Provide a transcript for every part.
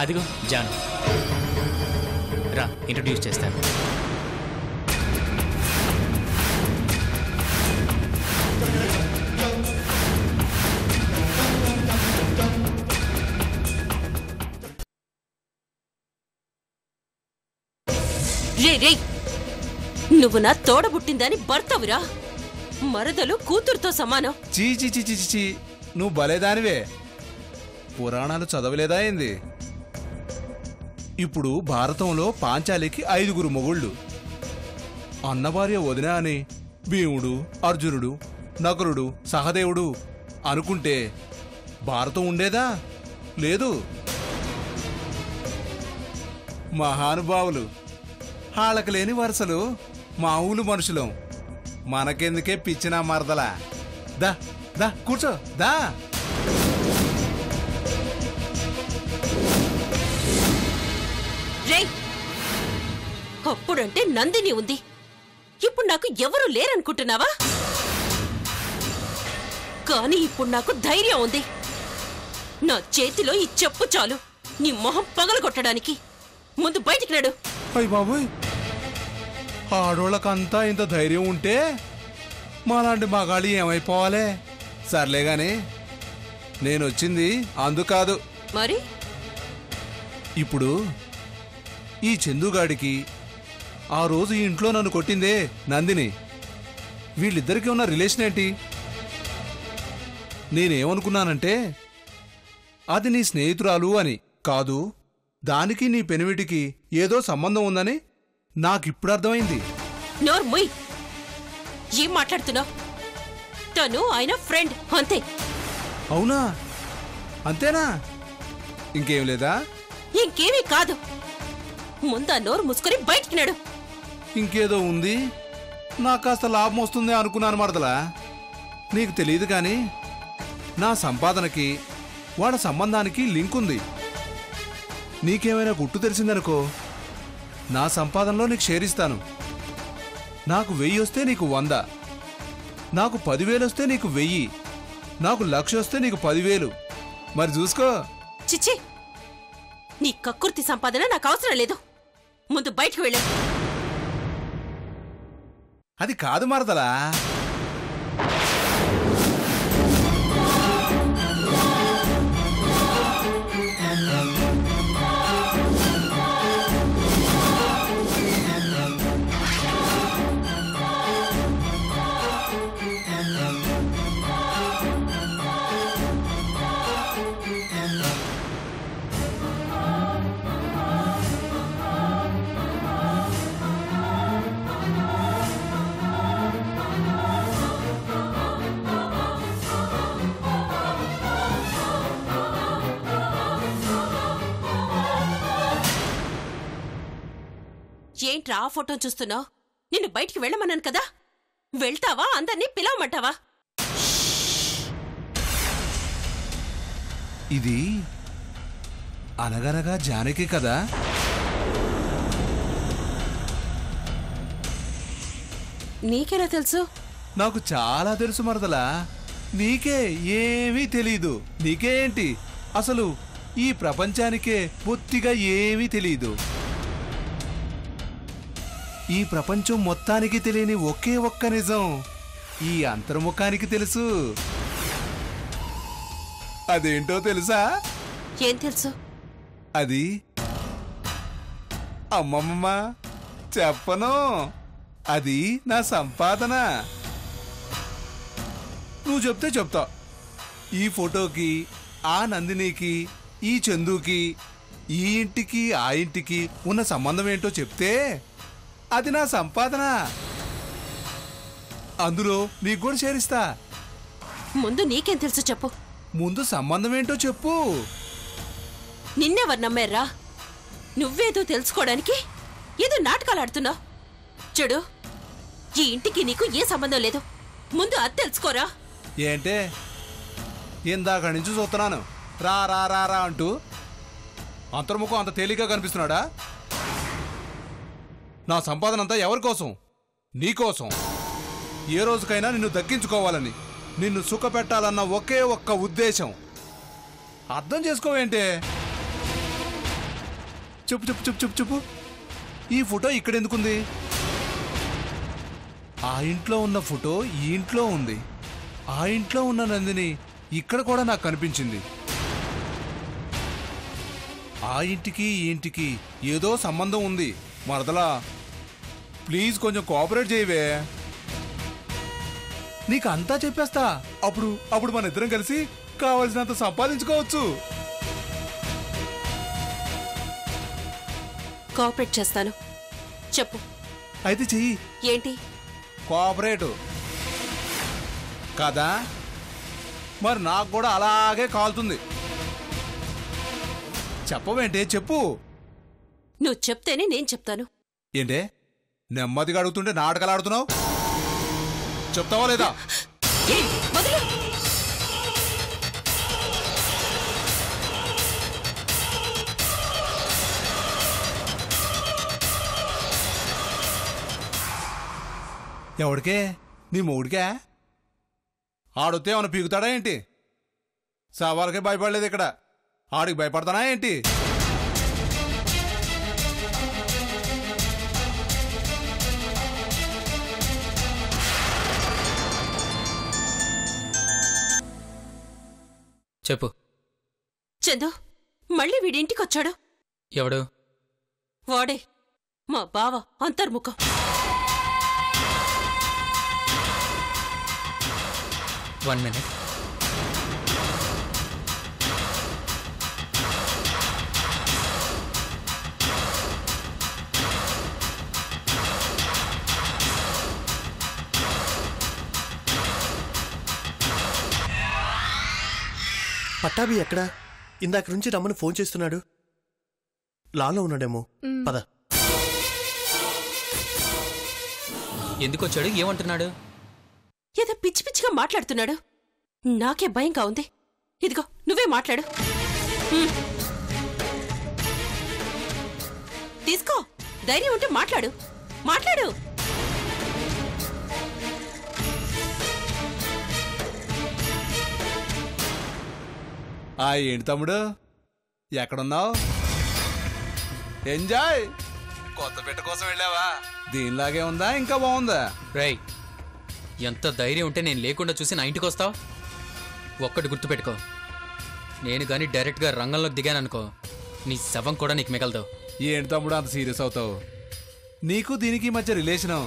అదిగో జాన్, రా ఇంట్రడ్యూస్ చేస్తాను. రే, నువ్వు నా తోడబుట్టిందని భర్తవురా, మరదలు కూతురుతో సమానం. చీ, నువ్వు భలేదానివే. పురాణాలు చదవలేదా ఏంది? ఇప్పుడు భారతంలో పాంచాలికి 5 మొగుళ్ళు. అన్నభార్య వదిన అని భీముడు, అర్జునుడు, నకులుడు, సహదేవుడు అనుకుంటే భారతం ఉండేదా? లేదు. మహానుభావులు, హాళకు లేని వరుసలు మామూలు మనుషులం. మనకెందుకే పిచ్చినా మరదలా? దా దా కూర్చో, దా. రే, అప్పుడంటే నందిని ఉంది, ఇప్పుడు నాకు ఎవరు లేరనుకుంటున్నావా? కానీ ఇప్పుడు నాకు ధైర్యం ఉంది. నా చేతిలో ఈ చెప్పు చాలు నీ మొహం పగలగొట్టడానికి. ముందు బయటికి నడు. అయ్య బాబోయ్, ఆడోళ్ళకంతా ఇంత ధైర్యం ఉంటే మాలాంటి మగాళ్ళు ఏమైపోవాలే? సర్లే గాని నేనొచ్చింది అందుకాదు. మరి ఇప్పుడు ఈ చందుగాడికి ఆ రోజు ఈ ఇంట్లో నన్ను కొట్టిందే నందిని, వీళ్ళిద్దరికీ ఉన్న రిలేషన్ ఏంటి? నేనేమనుకున్నానంటే అది నీ స్నేహితురాలు అని. కాదు, దానికి నీ పెనివిటికి ఏదో సంబంధం ఉందని నాకిప్పుడు అర్థమైంది. నోర్ముయ్, ఏం మాట్లాడుతున్నావు? తను ఆయన ఫ్రెండ్ అంతే. అవునా? అంతేనా? ఇంకేం లేదా? ఇంకేమీ కాదు. ముందా నోరు మూసుకొని బయటికి నడు. ఇంకేదో ఉంది, నాకు కాస్త లాభం వస్తుంది అనుకున్నాను మరదలా. నీకు తెలియదు కానీ నా సంపాదనకి వాడి సంబంధానికి లింక్ ఉంది. నీకేమైనా గుట్టు తెలిసిందనుకో, నా సంపాదనలో నీకు షేర్ ఇస్తాను. నాకు 1000 వస్తే నీకు 100, నాకు 10,000 వస్తే నీకు 1000, నాకు 1,00,000 వస్తే నీకు 10,000. మరి చూసుకో. చిచ్చి, నీ కక్కుర్తి సంపాదన నాకు అవసరం లేదు. ముందు బయటికి వెళ్ళు. అది కాదు మరదలా. ఏంట్రా ఆ ఫోటో చూస్తున్నావు? నిన్ను బయటికి వెళ్ళమన్నాను కదా, వెళ్తావా? అందరినీ పిలవమంటావా? ఇది అనగనగా జానకి కదా? నీకెలా తెలుసు? నాకు చాలా తెలుసు మరదలా. నీకే ఏమీ తెలీదు. నీకేంటి అసలు ఈ ప్రపంచానికే బొత్తిగా ఏమీ తెలీదు. ఈ ప్రపంచం మొత్తానికి తెలియని ఒకే ఒక్క నిజం ఈ అంతర్ముఖానికి తెలుసు. అదేంటో తెలుసా? ఏం తెలుసు? అది అమ్మమ్మ చెప్పను, అది నా సంపాదన. నువ్వు చెప్తే చెప్తా. ఈ ఫోటోకి, ఆ నందినికి, ఈ చందుకి, ఈ ఇంటికి ఆ ఇంటికి ఉన్న సంబంధం ఏంటో చెప్తే అది నా సంపాదన. అందులో నీకు కూడా చేరిస్తా. ముందు నీకేం తెలుసు చెప్పు. ముందు సంబంధం ఏంటో చెప్పు. నిన్నెవరు నమ్మారా? నువ్వేదో తెలుసుకోవడానికి ఏదో నాటకాలు ఆడుతున్నావు. చెడు, ఈ ఇంటికి నీకు ఏ సంబంధం లేదు. ముందు అది తెలుసుకోరా. ఏంటే ఇందాక నుంచి చూస్తున్నాను రా రా రా రా అంటూ. అంతర్ముఖం అంత తేలిగ్గా కనిపిస్తున్నాడా? నా సంపాదన అంతా ఎవరి కోసం? నీకోసం. ఏ రోజుకైనా నిన్ను దక్కించుకోవాలని, నిన్ను సుఖపెట్టాలన్న ఒకే ఒక్క ఉద్దేశం. అర్థం చేసుకోవేంటే? చెప్పు చెప్పు చెప్పు చెప్పు చెప్పు ఈ ఫోటో ఇక్కడ ఎందుకుంది? ఆ ఇంట్లో ఉన్న ఫోటో ఈ ఇంట్లో ఉంది. ఆ ఇంట్లో ఉన్న నందిని ఇక్కడ కూడా నాకు కనిపించింది. ఆ ఇంటికి ఈ ఇంటికి ఏదో సంబంధం ఉంది. మరదలా ప్లీజ్ కొంచెం కోఆపరేట్ చేయవే. నీకు అంతా చెప్పేస్తా. అప్పుడు మన ఇద్దరం కలిసి కావలసినంత సంపాదించుకోవచ్చు. కోఆపరేట్ చేస్తాను. చెప్పు. అయితే చెయ్యి. ఏంటి? కోఆపరేటు కదా, మరి నాకు కూడా అలాగే కాలుతుంది. చెప్పవేంటే? చెప్పు. నువ్వు చెప్తేనే నేను చెప్తాను. ఏంటే నెమ్మదిగా అడుగుతుంటే నాటకాలు ఆడుతున్నావు? చెప్తావా లేదా? వదిలు. ఎవడికే? నీ మొగుడికే? ఆడొస్తే ఏమైనా పీకుతాడా ఏంటి? సవాళ్ళకే భయపడలేదు ఇక్కడ. ఆడికి భయపడతానా ఏంటి? చెప్పు. చందు మళ్ళీ వీడింటికొచ్చాడు. ఎవడు? వాడే మా బావ అంతర్ముఖం. One minute. పట్టాభి ఎక్కడా? ఇందాక నుంచి రమ్మని ఫోన్ చేస్తున్నాడు. లాలో ఉన్నాడేమో. పద. ఎందుకొచ్చాడు? ఏమంటున్నాడు? ఏదో పిచ్చి పిచ్చిగా మాట్లాడుతున్నాడు. నాకే భయంగా ఉంది. ఇదిగో నువ్వే మాట్లాడు. తీసుకో. ధైర్యం ఉంటే మాట్లాడు. మాట్లాడు. ఏంటి తమ్ముడు, ఎక్కడున్నావు? ఎంజాయ్. కొత్త పెట్ట కోసం వెళ్ళావా? దీనిలాగే ఉందా ఇంకా బాగుందా? రేయ్, ఎంత ధైర్యం ఉంటే నేను లేకుండా చూసి నా ఇంటికి వస్తావు? ఒక్కటి గుర్తుపెట్టుకో, నేను గాని డైరెక్ట్గా రంగంలోకి దిగాననుకో, నీ శవం కూడా నీకు మిగలదు. ఏంటి తమ్ముడు అంత సీరియస్ అవుతావు? నీకు దీనికి మధ్య రిలేషను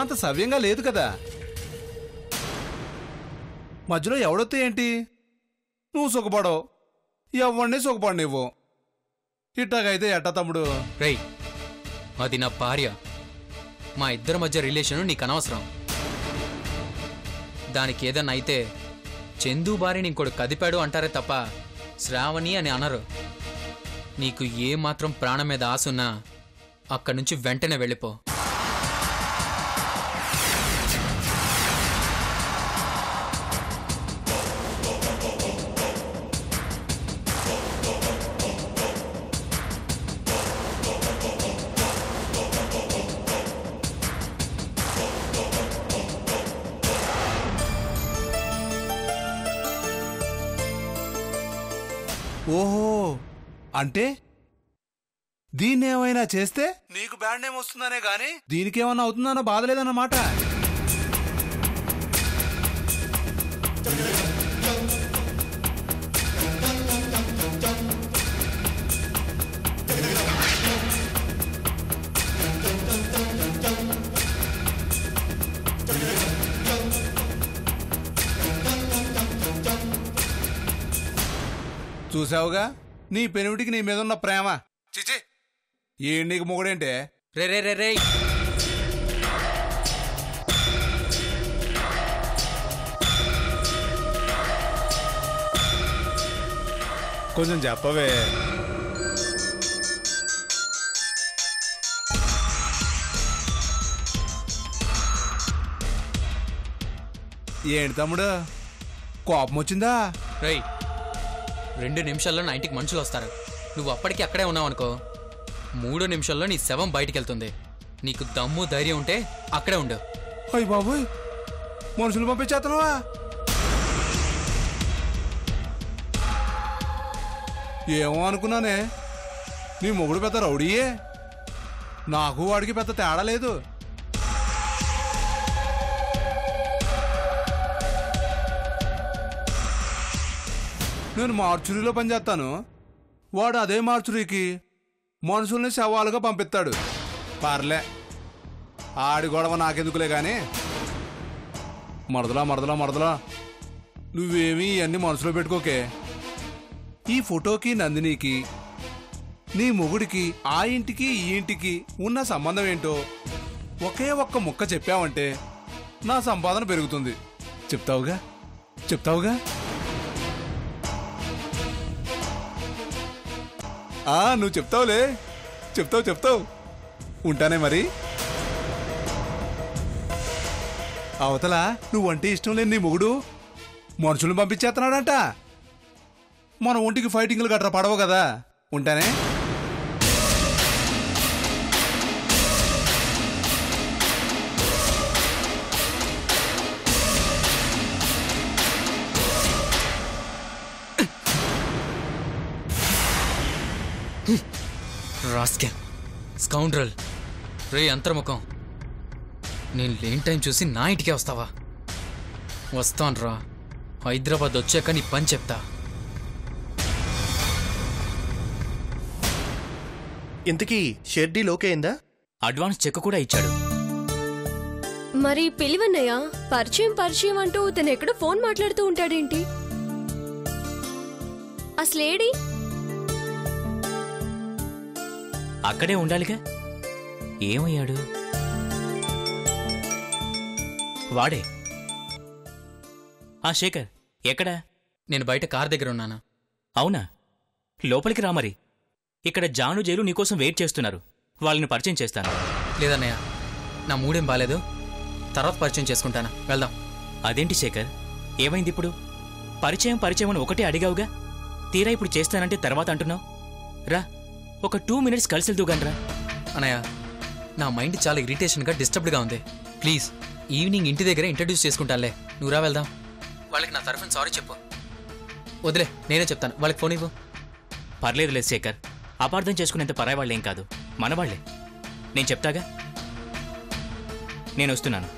అంత సవ్యంగా లేదు కదా. మధ్యలో ఎవడొస్తే ఏంటి? నువ్వు సుఖపడవు, ఎవరిని సుఖపడనివ్వు. ఇట్టాగైతే ఎట్టా తమ్ముడు? రేయ్, అది నా భార్య. మా ఇద్దరి మధ్య రిలేషను నీకు అనవసరం. దానికి ఏదన్నా అయితే చందు భార్యని ఇంకోటి కదిపాడు అంటారే తప్ప శ్రావణి అని అనరు. నీకు ఏమాత్రం ప్రాణం మీద ఆసున్నా అక్కడి నుంచి వెంటనే వెళ్ళిపో. ఓహో, అంటే దీన్నేమైనా చేస్తే నీకు బ్యాడ్ నేమ్ వస్తుందనే గాని దీనికేమన్నా అవుతుందన్న బాధ లేదన్నమాట. చూసావుగా నీ పెనుడికి నీ మీద ఉన్న ప్రేమ. చిచి, ఏ నీకు మొగుడేంటే? రే రే రే రే కొంచెం చెప్పవే. ఏంటి తమ్ముడు, కోపం వచ్చిందా? రేయ్, 2 నిమిషాల్లో నా ఇంటికి మనుషులు వస్తారు. నువ్వు అప్పటికి అక్కడే ఉన్నావనుకో, 3 నిమిషాల్లో నీ శవం బయటికి వెళ్తుంది. నీకు దమ్ము ధైర్యం ఉంటే అక్కడే ఉండు. అయ్య బాబోయ్, మనుషులు పంపించేస్తున్నావా? ఏమో అనుకున్నానే. నీ మొగుడు పెద్ద రౌడీయే. నాకు వాడికి పెద్ద తేడా లేదు. నేను మార్చురీలో పనిచేస్తాను. వాడు అదే మార్చురీకి మనుషుల్ని శవాలుగా పంపిస్తాడు. పర్లే, ఆడి గొడవ నాకెందుకులే గాని. మరదలా నువ్వేమీ ఇవన్నీ మనసులో పెట్టుకోకే. ఈ ఫోటోకి నందినికి, నీ మొగుడికి, ఆ ఇంటికి ఈ ఇంటికి ఉన్న సంబంధం ఏంటో ఒకే ఒక్క ముక్క చెప్పావంటే నా సంపాదన పెరుగుతుంది. చెప్తావుగా? నువ్వు చెప్తావులే. చెప్తావు. ఉంటానే మరి. అవతల నువ్వంటే ఇష్టం లేని నీ మొగుడు మనుషులను పంపించేస్తున్నాడంట. మన ఒంటికి ఫైటింగ్లు గట్రా పడవు కదా. ఉంటానే. రాస్కెల్, స్కౌండ్రల్, రే అంతర్ముఖం, నేను లేని టైం చూసి నా ఇంటికే వస్తావా? వస్తాన్రా. హైదరాబాద్ వచ్చాక నీ పని చెప్తా. ఇంతకీ షెడ్ డీల్ ఓకే అయిందా? అడ్వాన్స్ చెక్ కూడా ఇచ్చాడు. మరి పిలివన్నయ్య, పరిచయం అంటూ తను ఎక్కడో ఫోన్ మాట్లాడుతూ ఉంటాడేంటి? అసలేడి? అక్కడే ఉండాలిగా. ఏమయ్యాడు? వాడే. శేఖర్ ఎక్కడా? నేను బయట కార్ దగ్గర ఉన్నానా. అవునా? లోపలికి రా మరి. ఇక్కడ జాను జైలు నీకోసం వెయిట్ చేస్తున్నారు. వాళ్ళని పరిచయం చేస్తాను. లేదన్నయ్య, నా మూడేం బాలేదు. తర్వాత పరిచయం చేసుకుంటాను. వెళ్దాం. అదేంటి శేఖర్, ఏమైంది ఇప్పుడు? పరిచయం అని ఒకటే అడిగావుగా. తీరా ఇప్పుడు చేస్తానంటే తర్వాత అంటున్నావు. రా, ఒక 2 minutes కలిసి వెళ్తూగానరా. అన్నయ్య, నా మైండ్ చాలా ఇరిటేషన్గా డిస్టర్బ్డ్గా ఉంది. ప్లీజ్ ఈవినింగ్ ఇంటి దగ్గర ఇంట్రడ్యూస్ చేసుకుంటానులే. నువ్వు రా, వెళ్దాం. వాళ్ళకి నా తరఫున సారీ చెప్పు. వదిలే, నేనే చెప్తాను. వాళ్ళకి ఫోన్ ఇవ్వు. పర్లేదులేదు శేఖర్, అపార్థం చేసుకునేంత పరాయి వాళ్ళేం కాదు, మనవాళ్లే. నేను చెప్తాగా. నేను వస్తున్నాను.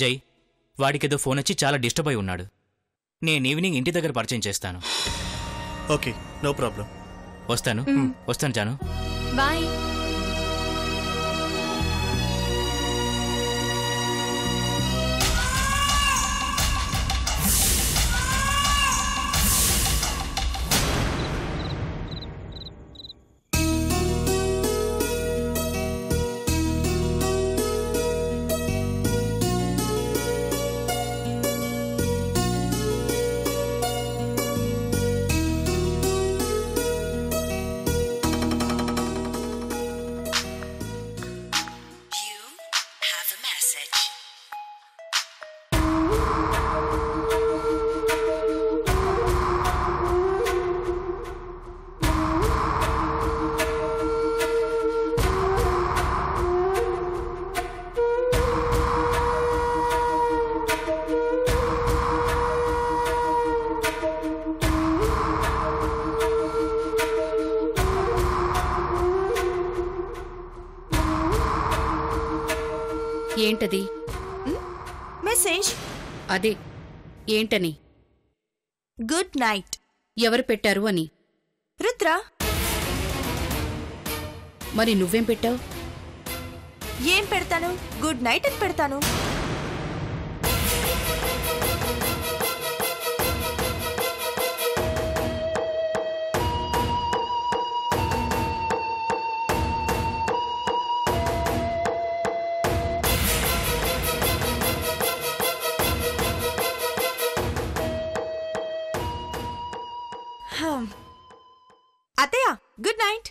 జై, వాడికేదో ఫోన్ వచ్చి చాలా డిస్టర్బ్ అయి ఉన్నాడు. నేను ఈవినింగ్ ఇంటి దగ్గర పరిచయం చేస్తాను. Okay, no problem. వస్తాను జాను. బాయ్. ఏంటది? మెసేజ్. అదే ఏంటని? Good night. ఎవరు పెట్టారు అని. రుద్ర. మరి నువ్వేం పెట్టావు? ఏం పెడతాను? గుడ్ నైట్ అని పెడతాను. అత్తయ్య, గుడ్ నైట్.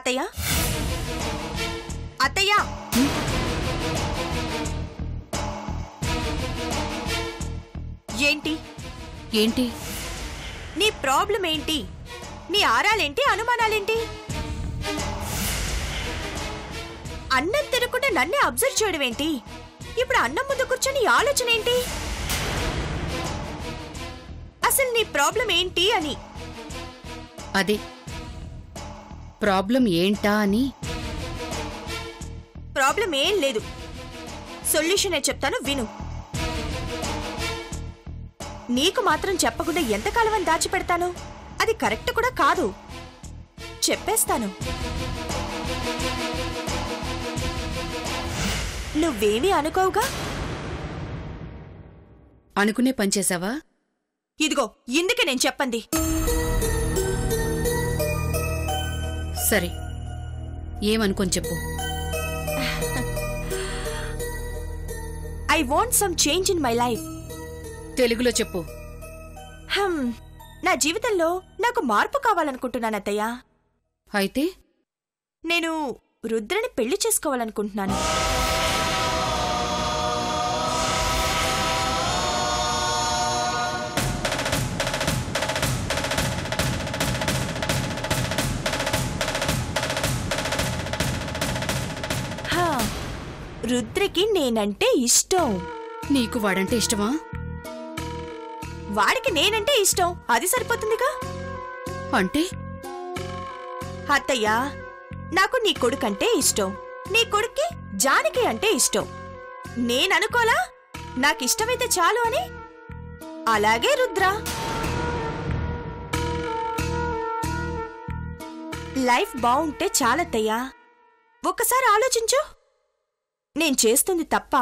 అత్తయ్య అత్తయ్య ఏంటి ఏంటి నీ ప్రాబ్లం ఏంటి? నీ ఆరాలేంటి, అనుమానాలేంటి? అన్నం తినకుండా నన్నే అబ్జర్వ్ చేయడం ఏంటి? ఇప్పుడు అన్నం ముందు కూర్చొని ఆలోచన ఏంటి? అసలు నీ ప్రాబ్లం ఏంటి అని. అదే ప్రాబ్లం ఏంటా అని. ప్రాబ్లం ఏం లేదు, సొల్యూషనే చెప్తాను విను. నీకు మాత్రం చెప్పకుండా ఎంతకాలం అని దాచిపెడతాను? అది కరెక్ట్ కూడా కాదు. చెప్పేస్తాను. నువ్వేమీ అనుకోవుగా? అనుకునే పనిచేసావా? ఇదిగో ఇందుకే నేను చెప్పండి. సరే, ఏమనుకొని చెప్పు. I want some change in my life. తెలుగులో చెప్పు. నా జీవితంలో నాకు మార్పు కావాలనుకుంటున్నాను అత్తయ్య. అయితే నేను రుద్రని పెళ్లి చేసుకోవాలనుకుంటున్నాను. రుద్రకి నేనంటే ఇష్టం. నీకు వాడంటే ఇష్టమా? వాడికి నేనంటే ఇష్టం, అది సరిపోతుందిగా. అంటే అత్తయ్య, నాకు నీ కొడుకంటే ఇష్టం, నీ కొడుక్కి జానకి అంటే ఇష్టం. నేననుకోలా నాకిష్టమైతే చాలు అని. అలాగే రుద్ర. లైఫ్ బావుంటే చాలత్తయ్యా. ఒక్కసారి ఆలోచించు. నేను చేస్తుంది తప్ప?